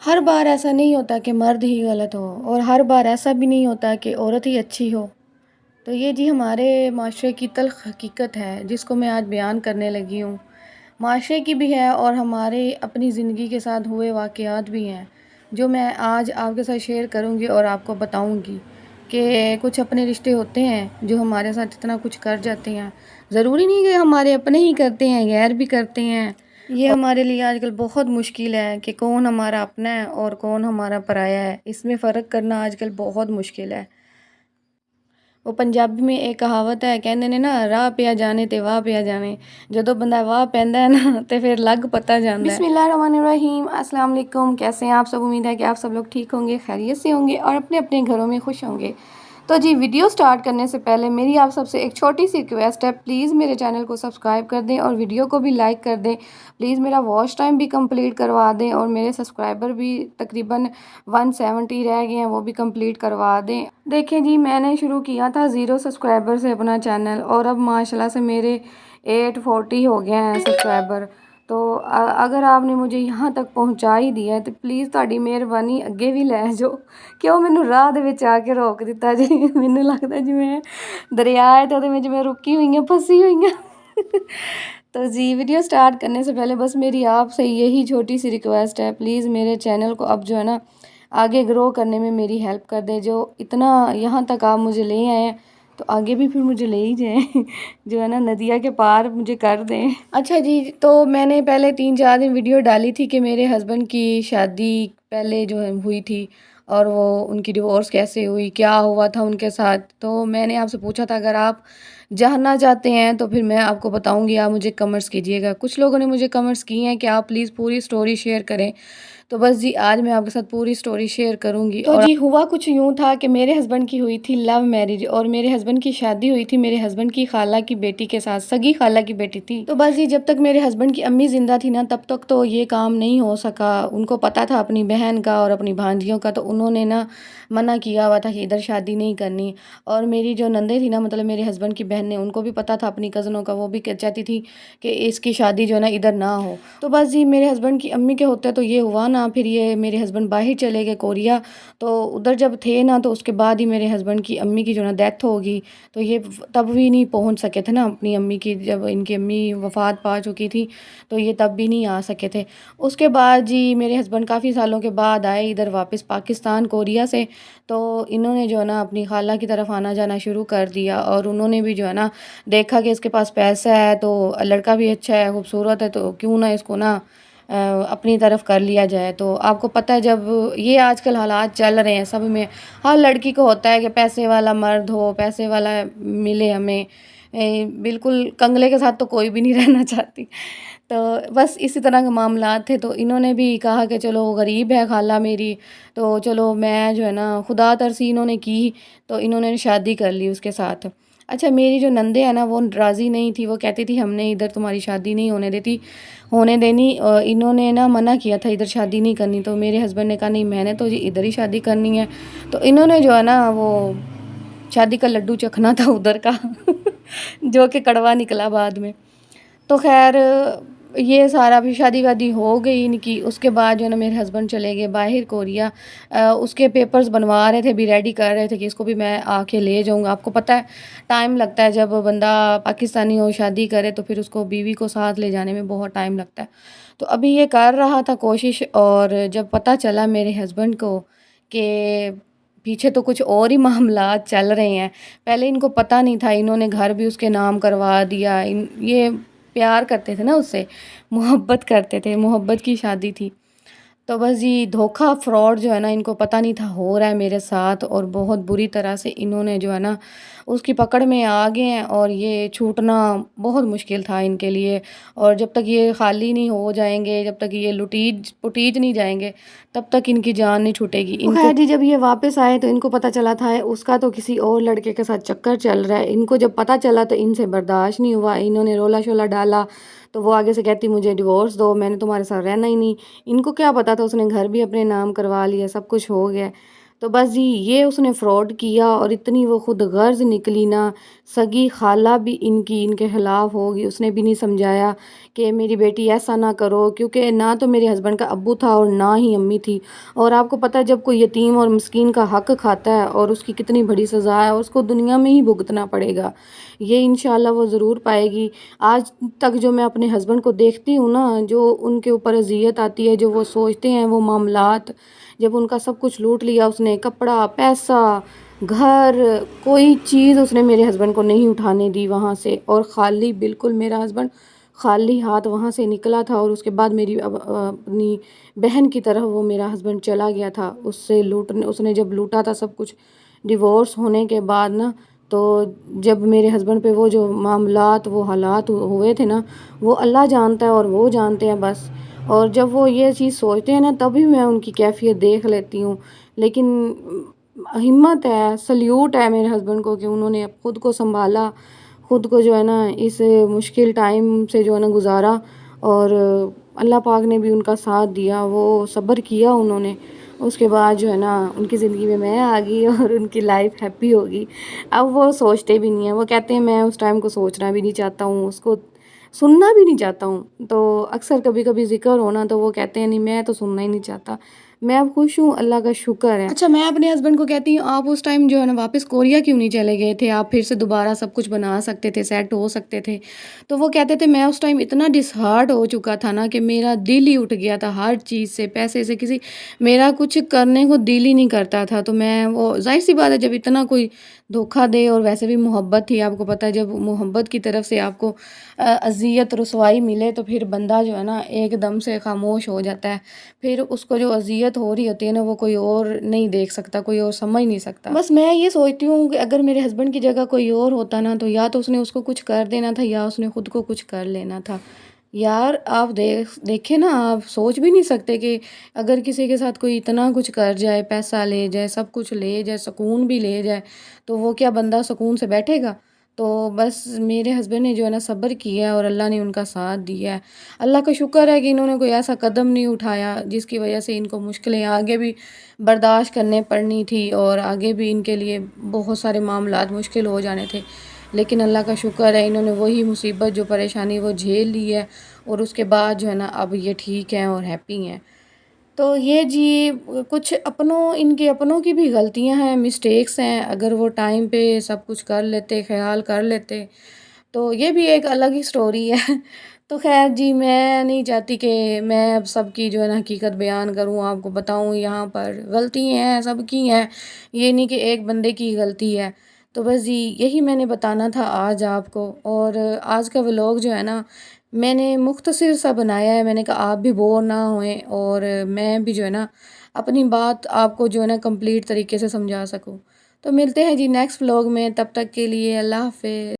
ہر بار ایسا نہیں ہوتا کہ مرد ہی غلط ہو، اور ہر بار ایسا بھی نہیں ہوتا کہ عورت ہی اچھی ہو۔ تو یہ جی ہمارے معاشرے کی تلخ حقیقت ہے جس کو میں آج بیان کرنے لگی ہوں۔ معاشرے کی بھی ہے اور ہمارے اپنی زندگی کے ساتھ ہوئے واقعات بھی ہیں جو میں آج آپ کے ساتھ شیئر کروں گی اور آپ کو بتاؤں گی کہ کچھ اپنے رشتے ہوتے ہیں جو ہمارے ساتھ اتنا کچھ کر جاتے ہیں۔ ضروری نہیں کہ ہمارے اپنے ہی کرتے ہیں، غیر بھی کرتے ہیں۔ یہ ہمارے لیے آج کل بہت مشکل ہے کہ کون ہمارا اپنا ہے اور کون ہمارا پرایا ہے، اس میں فرق کرنا آج کل بہت مشکل ہے۔ وہ پنجابی میں ایک کہاوت ہے، کہندے نے نا راہ پیا جانے تے واہ پیا جانے، جدو بندہ واہ پیندا ہے نا تے پھر لگ پتہ جاندا ہے۔ بسم اللہ الرحمن الرحیم، السلام علیکم، کیسے ہیں آپ سب؟ امید ہے کہ آپ سب لوگ ٹھیک ہوں گے، خیریت سے ہوں گے اور اپنے اپنے گھروں میں خوش ہوں گے۔ تو جی ویڈیو سٹارٹ کرنے سے پہلے میری آپ سب سے ایک چھوٹی سی ریکویسٹ ہے، پلیز میرے چینل کو سبسکرائب کر دیں اور ویڈیو کو بھی لائک کر دیں۔ پلیز میرا واچ ٹائم بھی کمپلیٹ کروا دیں اور میرے سبسکرائبر بھی تقریباً 170 رہ گئے ہیں، وہ بھی کمپلیٹ کروا دیں۔ دیکھیں جی، میں نے شروع کیا تھا 0 سبسکرائبر سے اپنا چینل، اور اب ماشاءاللہ سے میرے 840 ہو گئے ہیں سبسکرائبر۔ تو اگر آپ نے مجھے یہاں تک پہنچا ہی دیا ہے تو پلیز تہاڈی مہربانی اگے بھی لے جاؤ، کیوں مینوں راہ دے وچ آ کے روک دتا جی؟ مینوں لگدا جی میں دریا ہے تے اودے وچ میں رکی ہوئی ہوں، پھنسی ہوئی ہوں۔ تو جی ویڈیو سٹارٹ کرنے سے پہلے بس میری آپ سے یہی چھوٹی سی ریکویسٹ ہے، پلیز میرے چینل کو اب جو ہے نا آگے گرو کرنے میں میری ہیلپ کر دیں۔ جو اتنا یہاں تک آپ مجھے لے آئے ہیں تو آگے بھی پھر مجھے لے ہی جائیں، جو ہے نا ندیہ کے پار مجھے کر دیں۔ اچھا جی، تو میں نے پہلے 3-4 دن ویڈیو ڈالی تھی کہ میرے ہسبینڈ کی شادی پہلے جو ہوئی تھی اور وہ ان کی ڈیورس کیسے ہوئی، کیا ہوا تھا ان کے ساتھ۔ تو میں نے آپ سے پوچھا تھا اگر آپ جاننا چاہتے ہیں تو پھر میں آپ کو بتاؤں گی، آپ مجھے کمنٹس کیجیے گا۔ کچھ لوگوں نے مجھے کمنٹس کیے ہیں کہ آپ پلیز پوری سٹوری شیئر کریں، تو بس جی آج میں آپ کے ساتھ پوری سٹوری شیئر کروں گی۔ تو جی ہوا کچھ یوں تھا کہ میرے ہسبینڈ کی ہوئی تھی لو میرج، اور میرے ہسبینڈ کی شادی ہوئی تھی میرے ہسبینڈ کی خالہ کی بیٹی کے ساتھ، سگی خالہ کی بیٹی تھی۔ تو بس جی جب تک میرے ہسبینڈ کی امی زندہ تھی نا تب تک تو یہ کام نہیں ہو سکا۔ ان کو پتہ تھا اپنی بہن کا اور اپنی بھانجیوں کا، تو انہوں نے نا منع کیا ہوا تھا کہ ادھر شادی نہیں کرنی۔ اور میری جو نندیں تھی نا، مطلب میرے ہسبینڈ کی بہن نے، ان کو بھی پتہ تھا اپنی کزنوں کا، وہ بھی چاہتی تھی کہ اس کی شادی جو ہے نا ادھر نہ ہو۔ تو بس جی میرے ہسبینڈ کی امی کے ہوتے تو یہ ہوا نا، پھر یہ میرے ہسبینڈ باہر چلے گئے کوریا، تو ادھر جب تھے نا تو اس کے بعد ہی میرے ہسبینڈ کی امی کی جو نا ڈیتھ ہوگی، تو یہ تب بھی نہیں پہنچ سکے تھے نا اپنی امی کی، جب ان کی امی وفات پا چکی تھی تو یہ تب بھی نہیں آ سکے تھے۔ اس کے بعد جی میرے ہسبینڈ کافی سالوں کے بعد آئے ادھر واپس پاکستان کوریا سے، تو انہوں نے جو ہے نا اپنی خالہ کی طرف آنا جانا شروع کر دیا، اور انہوں نے بھی جو ہے نا دیکھا کہ اس کے پاس پیسہ ہے، تو لڑکا بھی اچھا ہے، خوبصورت ہے، تو کیوں نہ اس کو نا اپنی طرف کر لیا جائے۔ تو آپ کو پتہ ہے جب یہ آج کل حالات چل رہے ہیں سب میں، ہر لڑکی کو ہوتا ہے کہ پیسے والا مرد ہو، پیسے والا ملے ہمیں، بالکل کنگلے کے ساتھ تو کوئی بھی نہیں رہنا چاہتی۔ تو بس اسی طرح کے معاملات تھے، تو انہوں نے بھی کہا کہ چلو غریب ہے خالہ میری، تو چلو میں جو ہے نا خدا ترسی انہوں نے کی، تو انہوں نے شادی کر لی اس کے ساتھ۔ اچھا میری جو نندیں ہیں نا وہ راضی نہیں تھی، وہ کہتی تھی ہم نے ادھر تمہاری شادی نہیں ہونے دینی، انہوں نے نا منع کیا تھا ادھر شادی نہیں کرنی۔ تو میرے ہسبینڈ نے کہا نہیں میں نے تو جی ادھر ہی شادی کرنی ہے، تو انہوں نے جو ہے نا وہ شادی کا لڈو چکھنا تھا ادھر کا جو کہ کڑوا نکلا بعد میں۔ تو خیر یہ سارا بھی شادی وادی ہو گئی ان کی۔ اس کے بعد جو ہے نا میرے ہسبینڈ چلے گئے باہر کوریا، اس کے پیپرز بنوا رہے تھے، بھی ریڈی کر رہے تھے کہ اس کو بھی میں آ کے لے جاؤں گا۔ آپ کو پتہ ہے ٹائم لگتا ہے جب بندہ پاکستانی ہو شادی کرے تو پھر اس کو بیوی کو ساتھ لے جانے میں بہت ٹائم لگتا ہے۔ تو ابھی یہ کر رہا تھا کوشش، اور جب پتہ چلا میرے ہسبینڈ کو کہ پیچھے تو کچھ اور ہی معاملات چل رہے ہیں، پہلے ان کو پتہ نہیں تھا، انہوں نے گھر بھی اس کے نام کروا دیا۔ یہ پیار کرتے تھے نا اس سے، محبت کرتے تھے، محبت کی شادی تھی۔ تو بس جی دھوکہ فراڈ جو ہے نا ان کو پتہ نہیں تھا ہو رہا ہے میرے ساتھ، اور بہت بری طرح سے انہوں نے جو ہے نا اس کی پکڑ میں آ گئے ہیں، اور یہ چھوٹنا بہت مشکل تھا ان کے لیے۔ اور جب تک یہ خالی نہیں ہو جائیں گے، جب تک یہ پٹیج نہیں جائیں گے، تب تک ان کی جان نہیں چھوٹے گی۔ ان کو جی جب یہ واپس آئے تو ان کو پتہ چلا تھا اس کا تو کسی اور لڑکے کے ساتھ چکر چل رہا ہے۔ ان کو جب پتہ چلا تو ان سے برداشت نہیں ہوا، انہوں نے رولا شولا ڈالا، تو وہ آگے سے کہتی مجھے ڈیورس دو، میں نے تمہارے ساتھ رہنا ہی نہیں۔ ان کو کیا پتہ تھا اس نے گھر بھی اپنے نام کروا لیا، سب کچھ ہو گیا۔ تو بس جی یہ اس نے فراڈ کیا، اور اتنی وہ خود غرض نکلی نا، سگی خالہ بھی ان کے خلاف ہوگی، اس نے بھی نہیں سمجھایا کہ میری بیٹی ایسا نہ کرو، کیونکہ نہ تو میرے ہسبینڈ کا ابو تھا اور نہ ہی امی تھی، اور آپ کو پتہ ہے جب کوئی یتیم اور مسکین کا حق کھاتا ہے اور اس کی کتنی بڑی سزا ہے، اور اس کو دنیا میں ہی بھگتنا پڑے گا، یہ انشاءاللہ وہ ضرور پائے گی۔ آج تک جو میں اپنے ہسبینڈ کو دیکھتی ہوں نا، جو ان کے اوپر اذیت آتی ہے، جو وہ سوچتے ہیں وہ معاملات، جب ان کا سب کچھ لوٹ لیا اس نے، کپڑا، پیسہ، گھر، کوئی چیز اس نے میرے ہسبینڈ کو نہیں اٹھانے دی وہاں سے، اور خالی بالکل میرا ہسبینڈ خالی ہاتھ وہاں سے نکلا تھا، اور اس کے بعد میری اپنی بہن کی طرف وہ میرا ہسبینڈ چلا گیا تھا، اس نے جب لوٹا تھا سب کچھ ڈیورس ہونے کے بعد نا، تو جب میرے ہسبینڈ پہ وہ جو معاملات، وہ حالات ہوئے تھے نا، وہ اللہ جانتا ہے اور وہ جانتے ہیں بس، اور جب وہ یہ چیز سوچتے ہیں نا تبھی میں ان کی کیفیت دیکھ لیتی ہوں، لیکن ہمت ہے، سلیوٹ ہے میرے ہسبینڈ کو کہ انہوں نے خود کو سنبھالا، خود کو جو ہے نا اس مشکل ٹائم سے جو ہے نا گزارا، اور اللہ پاک نے بھی ان کا ساتھ دیا، وہ صبر کیا انہوں نے، اس کے بعد جو ہے نا ان کی زندگی میں آ گئی اور ان کی لائف ہیپی ہوگی۔ اب وہ سوچتے بھی نہیں ہیں، وہ کہتے ہیں میں اس ٹائم کو سوچنا بھی نہیں چاہتا ہوں، اس کو سننا بھی نہیں چاہتا ہوں، تو اکثر کبھی کبھی ذکر ہونا تو وہ کہتے ہیں نہیں میں تو سننا ہی نہیں چاہتا، میں اب خوش ہوں، اللہ کا شکر ہے۔ اچھا میں اپنے ہسبینڈ کو کہتی ہوں آپ اس ٹائم جو ہے نا واپس کوریا کیوں نہیں چلے گئے تھے، آپ پھر سے دوبارہ سب کچھ بنا سکتے تھے، سیٹ ہو سکتے تھے، تو وہ کہتے تھے میں اس ٹائم اتنا ڈس ہارٹ ہو چکا تھا نا کہ میرا دل ہی اٹھ گیا تھا، ہر چیز سے، پیسے سے، کسی میرا کچھ کرنے کو دل ہی نہیں کرتا تھا، تو میں وہ ظاہر سی بات ہے جب اتنا کوئی دھوکہ دے، اور ویسے بھی محبت تھی، آپ کو پتہ ہے جب محبت کی طرف سے آپ کو اذیت رسوائی ملے تو پھر بندہ جو ہے نا ایک دم سے خاموش ہو جاتا ہے، پھر اس کو جو اذیت ہو رہی ہوتی ہے نا وہ کوئی اور نہیں دیکھ سکتا، کوئی اور سمجھ نہیں سکتا۔ بس میں یہ سوچتی ہوں کہ اگر میرے ہسبینڈ کی جگہ کوئی اور ہوتا نا تو یا تو اس نے اس کو کچھ کر دینا تھا یا اس نے خود کو کچھ کر لینا تھا۔ یار آپ دیکھیں نا، آپ سوچ بھی نہیں سکتے کہ اگر کسی کے ساتھ کوئی اتنا کچھ کر جائے، پیسہ لے جائے، سب کچھ لے جائے، سکون بھی لے جائے، تو وہ کیا بندہ سکون سے بیٹھے گا؟ تو بس میرے ہسبینڈ نے جو ہے نا صبر کیا ہے اور اللہ نے ان کا ساتھ دیا ہے، اللہ کا شکر ہے کہ انہوں نے کوئی ایسا قدم نہیں اٹھایا جس کی وجہ سے ان کو مشکلیں آگے بھی برداشت کرنے پڑنی تھی، اور آگے بھی ان کے لیے بہت سارے معاملات مشکل ہو جانے تھے، لیکن اللہ کا شکر ہے انہوں نے وہی مصیبت جو پریشانی وہ جھیل لی ہے، اور اس کے بعد جو ہے نا اب یہ ٹھیک ہیں اور ہیپی ہیں۔ تو یہ جی کچھ ان کے اپنوں کی بھی غلطیاں ہیں، مسٹیکس ہیں، اگر وہ ٹائم پہ سب کچھ کر لیتے، خیال کر لیتے تو یہ بھی ایک الگ ہی سٹوری ہے۔ تو خیر جی میں نہیں چاہتی کہ میں اب سب کی جو ہے نا حقیقت بیان کروں، آپ کو بتاؤں یہاں پر غلطی ہیں سب کی ہیں، یہ نہیں کہ ایک بندے کی غلطی ہے۔ تو بس جی یہی میں نے بتانا تھا آج آپ کو، اور آج کا ولاگ جو ہے نا میں نے مختصر سا بنایا ہے، میں نے کہا آپ بھی بور نہ ہوئیں اور میں بھی جو ہے نا اپنی بات آپ کو جو ہے نا کمپلیٹ طریقے سے سمجھا سکوں۔ تو ملتے ہیں جی نیکسٹ ولاگ میں، تب تک کے لیے اللہ حافظ۔